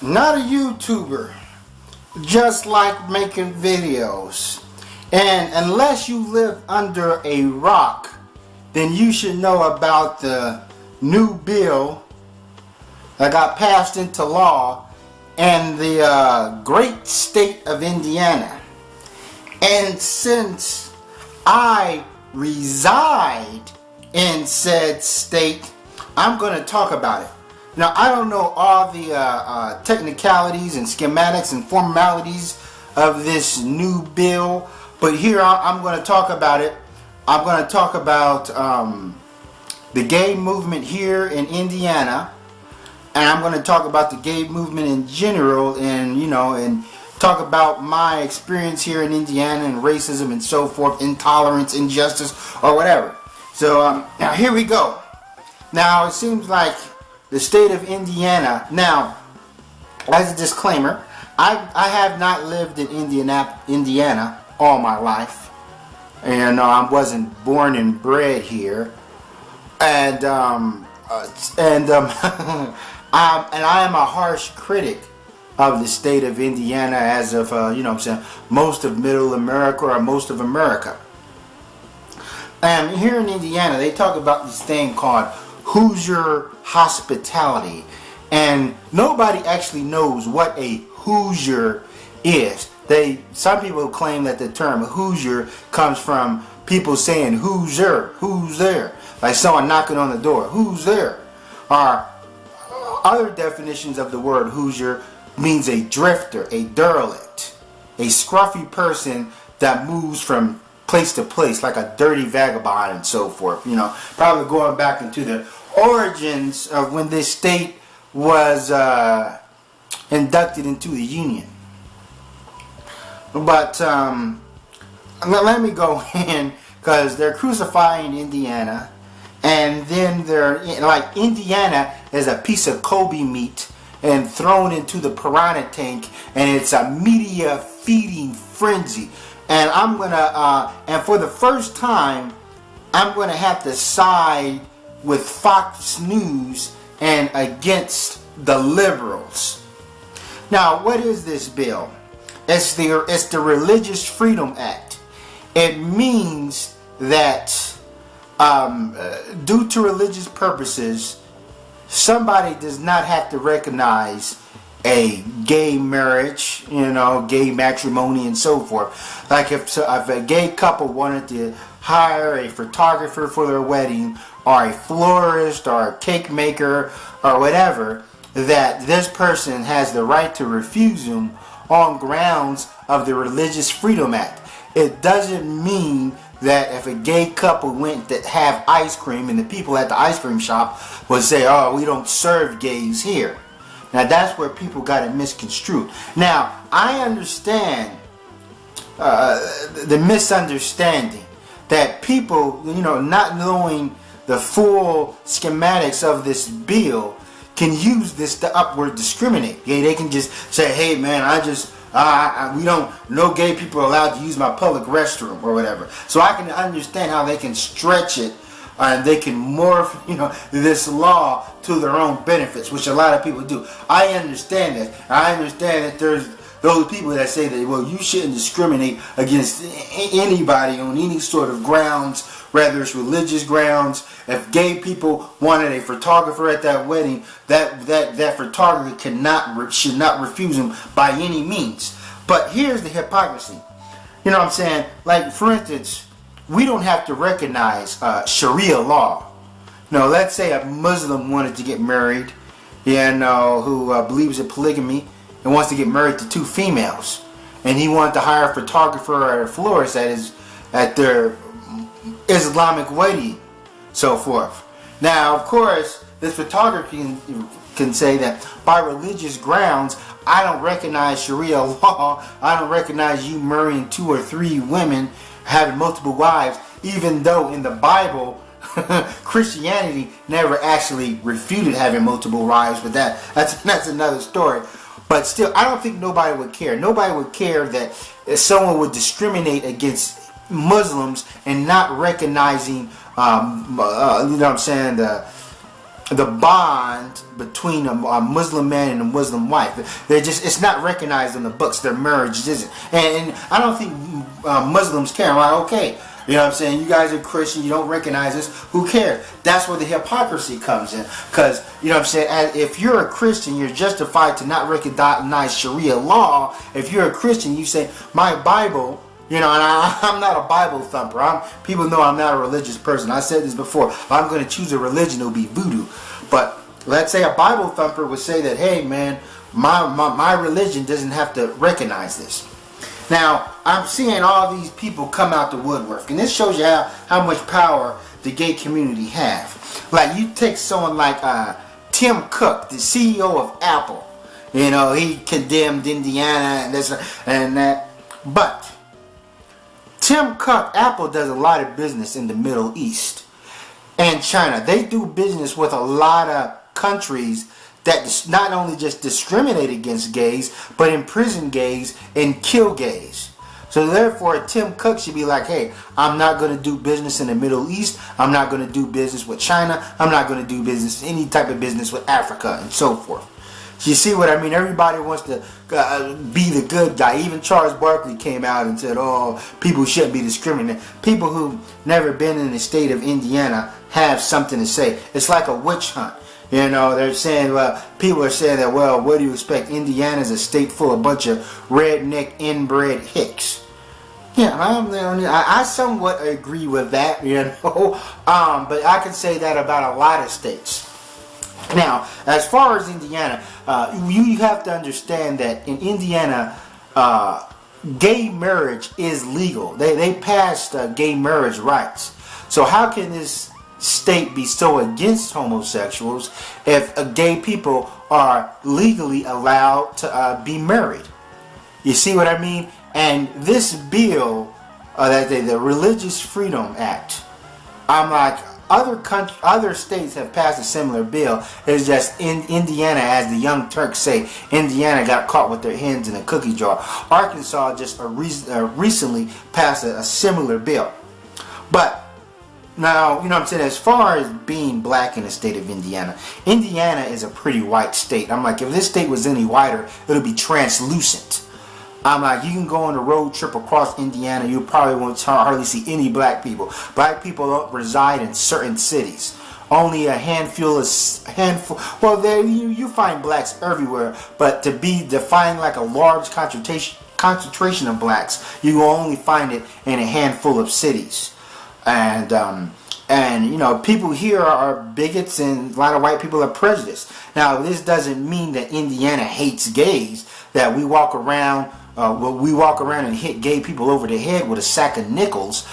Not a YouTuber, just like making videos. And unless you live under a rock, then you should know about the new bill that got passed into law in the great state of Indiana. And since I reside in said state, I'm going to talk about it. Now, I don't know all the technicalities and schematics and formalities of this new bill, but here I'm going to talk about it. I'm going to talk about the gay movement here in Indiana, and I'm going to talk about the gay movement in general, and talk about my experience here in Indiana and racism and so forth, intolerance, injustice, or whatever. So now here we go. Now it seems like the state of Indiana. Now, as a disclaimer, I have not lived in Indiana all my life, and I wasn't born and bred here, and I am a harsh critic of the state of Indiana as of most of Middle America or most of America. And here in Indiana, they talk about this thing called Hoosier hospitality, and nobody actually knows what a Hoosier is. Some people claim that the term Hoosier comes from people saying who's there, like someone knocking on the door, who's there. Or other definitions of the word Hoosier means a drifter, a derelict, a scruffy person that moves from place to place like a dirty vagabond and so forth. Probably going back into the origins of when this state was inducted into the Union. But let me go in, because they're crucifying Indiana, and then they're like, Indiana is a piece of Kobe meat and thrown into the piranha tank, and it's a media feeding frenzy. And I'm gonna and for the first time, I'm gonna have to side with Fox News and against the liberals. Now, what is this bill? It's the Religious Freedom Act. It means that due to religious purposes, somebody does not have to recognize a gay marriage, gay matrimony and so forth. Like if a gay couple wanted to hire a photographer for their wedding, or a florist, or a cake maker, or whatever, that this person has the right to refuse them on grounds of the Religious Freedom Act. It doesn't mean that if a gay couple went to have ice cream and the people at the ice cream shop would say, oh, we don't serve gays here. Now that's where people got it misconstrued. Now, I understand the misunderstanding that people, not knowing the full schematics of this bill, can use this to upward discriminate. Yeah, they can just say, hey man, no gay people are allowed to use my public restroom or whatever. So I can understand how they can stretch it and they can morph, this law to their own benefits, which a lot of people do. I understand that. I understand that there's those people that say that, well, you shouldn't discriminate against anybody on any sort of grounds, whether it's religious grounds. If gay people wanted a photographer at that wedding, that photographer should not refuse them by any means. But here's the hypocrisy. You know what I'm saying? Like, for instance, we don't have to recognize Sharia law. Let's say a Muslim wanted to get married, who believes in polygamy and wants to get married to two females, and he wanted to hire a photographer or a florist at their Islamic wedding, so forth. Now, of course, this photographer can say that by religious grounds, I don't recognize Sharia law. I don't recognize you marrying 2 or 3 women, having multiple wives, even though in the Bible, Christianity never actually refuted having multiple wives. But that's another story. But still, I don't think nobody would care. Nobody would care that someone would discriminate against Muslims and not recognizing, the the bond between a Muslim man and a Muslim wife. It's not recognized in the books. Their marriage isn't. And I don't think Muslims care. I'm like, okay, you know what I'm saying? You guys are Christian, you don't recognize this, who cares? That's where the hypocrisy comes in. Because, you know what I'm saying, if you're a Christian, you're justified to not recognize Sharia law. If you're a Christian, you say, my Bible, you know, and I'm not a Bible thumper. People know I'm not a religious person. I said this before. If I'm going to choose a religion, it'll be voodoo. But let's say a Bible thumper would say that, hey, man, my religion doesn't have to recognize this. Now, I'm seeing all these people come out the woodwork. And this shows you how much power the gay community have. Like, you take someone like Tim Cook, the CEO of Apple. You know, he condemned Indiana and this and that. But Tim Cook, Apple does a lot of business in the Middle East and China. They do business with a lot of countries that not only just discriminate against gays, but imprison gays and kill gays. So therefore, Tim Cook should be like, hey, I'm not going to do business in the Middle East. I'm not going to do business with China. I'm not going to do business, any type of business with Africa and so forth. You see what I mean? Everybody wants to be the good guy. Even Charles Barkley came out and said, oh, people shouldn't be discriminated. People who've never been in the state of Indiana have something to say. It's like a witch hunt. You know, they're saying, well, people are saying that, well, what do you expect? Indiana's a state full of a bunch of redneck, inbred hicks. Yeah, I somewhat agree with that, you know. But I can say that about a lot of states. Now, as far as Indiana, you have to understand that in Indiana, gay marriage is legal. They passed gay marriage rights. So how can this state be so against homosexuals if gay people are legally allowed to be married? You see what I mean? And this bill, the Religious Freedom Act, I'm like, other states have passed a similar bill. It's just in Indiana, as the Young Turks say, Indiana got caught with their hands in a cookie jar. Arkansas just recently passed a similar bill. But now, you know what I'm saying, as far as being black in the state of Indiana, Indiana is a pretty white state. I'm like, if this state was any whiter, it'll be translucent. I'm like, you can go on a road trip across Indiana, you probably won't hardly see any black people. Black people don't reside in certain cities. Only a handful. Well, there you find blacks everywhere, but to be defined like a large concentration of blacks, you will only find it in a handful of cities. And you know, people here are bigots, and a lot of white people are prejudiced. Now, this doesn't mean that Indiana hates gays, that we walk around and hit gay people over the head with a sack of nickels.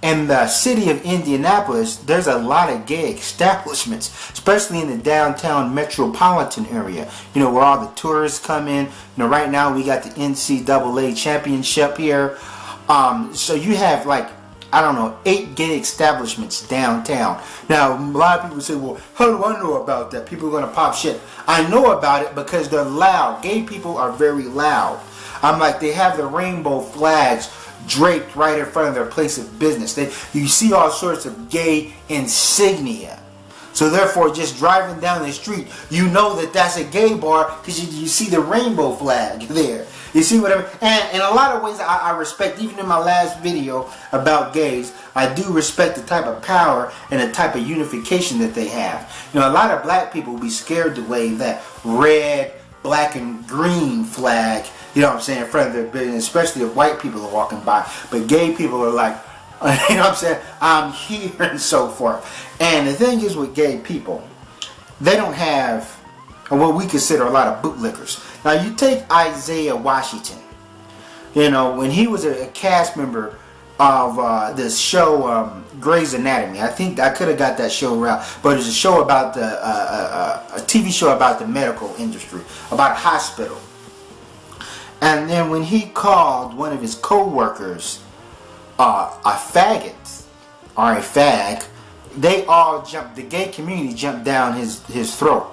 In the city of Indianapolis, there's a lot of gay establishments, especially in the downtown metropolitan area, you know, where all the tourists come in. You know, right now we got the NCAA championship here. So you have, like, I don't know, 8 gay establishments downtown. Now, a lot of people say, well, how do I know about that? People are going to pop shit. I know about it because they're loud. Gay people are very loud. I'm like, they have the rainbow flags draped right in front of their place of business. You see all sorts of gay insignia. So therefore, just driving down the street, you know that that's a gay bar because you see the rainbow flag there. You see what I mean? And in a lot of ways, I respect, even in my last video about gays, I do respect the type of power and the type of unification that they have. You know, a lot of black people will be scared to wave that red, black, and green flag, you know what I'm saying, in front of their business, especially if white people are walking by. But gay people are like, you know what I'm saying, I'm here and so forth. And the thing is with gay people, they don't have what we consider a lot of bootlickers. Now, you take Isaiah Washington. You know, when he was a cast member of this show, Grey's Anatomy. I think I could have got that show right, but it's a show about a TV show about the medical industry, about a hospital. And then when he called one of his co-workers a faggot or a fag, they all jumped. The gay community jumped down his throat.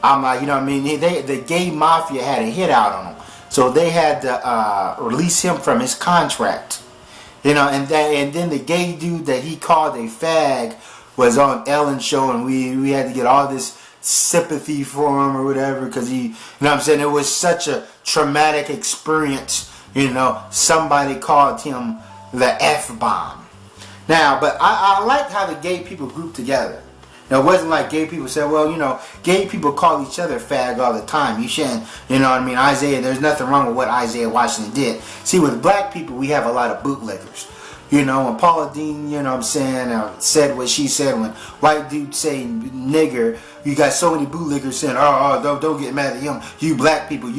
I'm like, you know what I mean? The gay mafia had a hit out on him, so they had to release him from his contract. You know, and then the gay dude that he called a fag was on Ellen's show, and we had to get all this sympathy for him or whatever, because he, you know what I'm saying, it was such a traumatic experience. You know, somebody called him the F-bomb. Now, but I liked how the gay people grouped together. Now, it wasn't like gay people said, well, you know, gay people call each other fag all the time. You shouldn't, you know what I mean? Isaiah, there's nothing wrong with what Isaiah Washington did. See, with black people, we have a lot of bootlickers. You know, when Paula Deen, you know what I'm saying, said what she said, when white dudes say nigger, you got so many bootlickers saying, don't get mad at him. You black people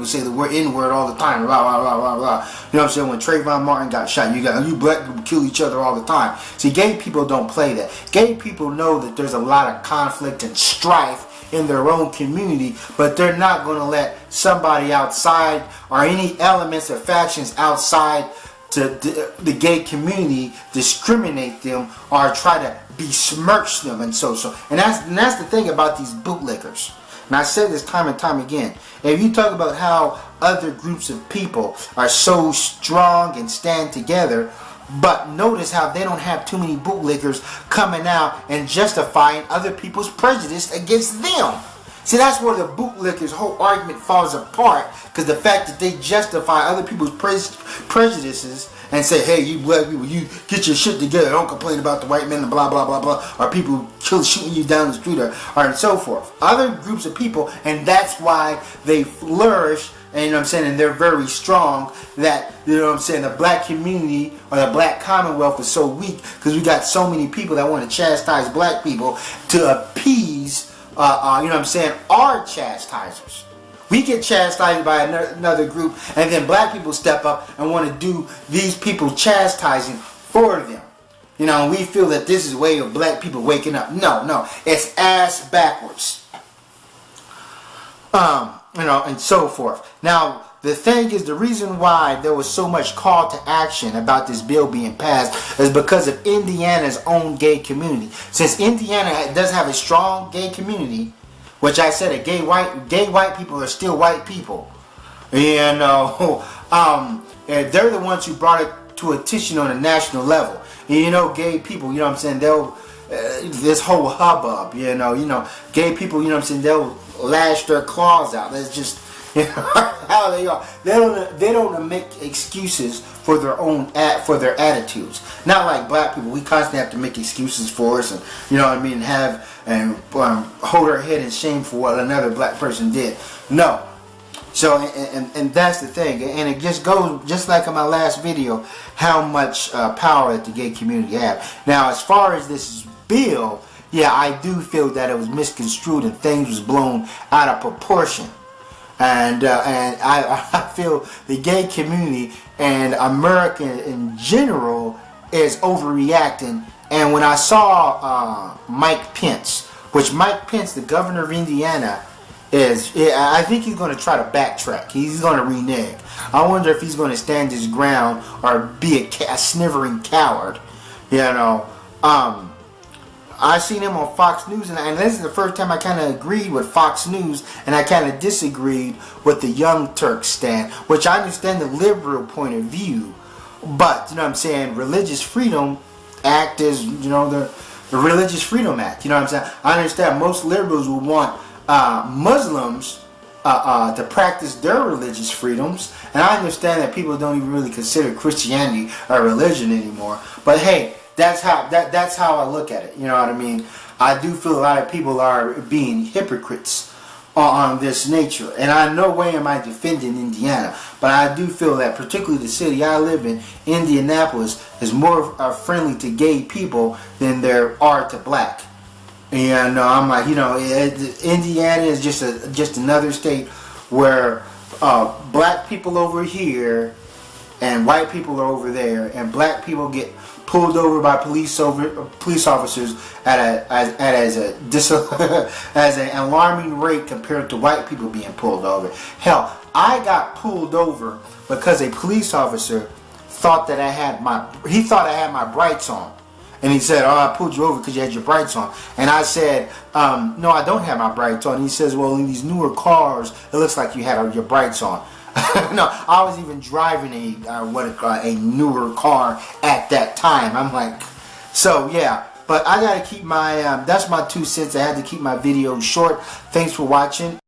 say the word N-word all the time, blah, blah, blah, blah, blah. You know what I'm saying? When Trayvon Martin got shot, you black people kill each other all the time. See, gay people don't play that. Gay people know that there's a lot of conflict and strife in their own community, but they're not going to let somebody outside or any elements or factions outside to the gay community discriminate them or try to besmirch them and so. And that's the thing about these bootlickers. And I said this time and time again. If you talk about how other groups of people are so strong and stand together, but notice how they don't have too many bootlickers coming out and justifying other people's prejudice against them. See, that's where the bootlickers' whole argument falls apart, because the fact that they justify other people's prejudices and say, hey, you black people, you get your shit together, don't complain about the white men and blah, blah, blah, blah, or people shooting you down the street, or and so forth. Other groups of people, and that's why they flourish, and you know what I'm saying, and they're very strong, that, you know what I'm saying, the black community or the black commonwealth is so weak, because we got so many people that want to chastise black people to appease you know what I'm saying, our chastisers. We get chastised by another group, and then black people step up and want to do these people chastising for them. You know, we feel that this is a way of black people waking up. No, it's ass backwards. You know, and so forth. Now, the thing is, the reason why there was so much call to action about this bill being passed is because of Indiana's own gay community. Since Indiana does have a strong gay community, which I said, gay white people are still white people. You know, and they're the ones who brought it to attention on a national level. And, you know, gay people, you know what I'm saying, they'll this whole hubbub, you know, gay people, you know what I'm saying, they'll lash their claws out. That's just, you know, how they are. They don't make excuses for their own for their attitudes. Not like black people. We constantly have to make excuses for us, and you know what I mean, hold our head in shame for what another black person did. No. So and that's the thing, and it just goes just like in my last video, how much power that the gay community have. Now, as far as this bill, yeah, I do feel that it was misconstrued and things was blown out of proportion. And I feel the gay community and America in general is overreacting. And when I saw Mike Pence, the governor of Indiana, I think he's going to try to backtrack. He's going to renege. I wonder if he's going to stand his ground or be a sniveling coward. You know, I seen him on Fox News, and this is the first time I kind of agreed with Fox News, and I kind of disagreed with the Young Turks stand, which I understand the liberal point of view, but, you know what I'm saying, Religious Freedom Act is, you know, the Religious Freedom Act, you know what I'm saying. I understand most liberals will want Muslims to practice their religious freedoms, and I understand that people don't even really consider Christianity a religion anymore, but hey, that's how I look at it. You know what I mean? I do feel a lot of people are being hypocrites on this nature. And in no way am I defending Indiana. But I do feel that particularly the city I live in, Indianapolis, is more friendly to gay people than there are to black. And I'm like, you know, Indiana is just another state where black people over here and white people are over there, and black people get pulled over by police officers as an alarming rate compared to white people being pulled over. Hell, I got pulled over because a police officer thought that I had my brights on. And he said, oh, I pulled you over because you had your brights on. And I said, no, I don't have my brights on. And he says, well, in these newer cars, it looks like you had your brights on. No, I was even driving a newer car at that time. I'm like, so yeah. But I gotta keep my, that's my 2 cents. I had to keep my video short. Thanks for watching.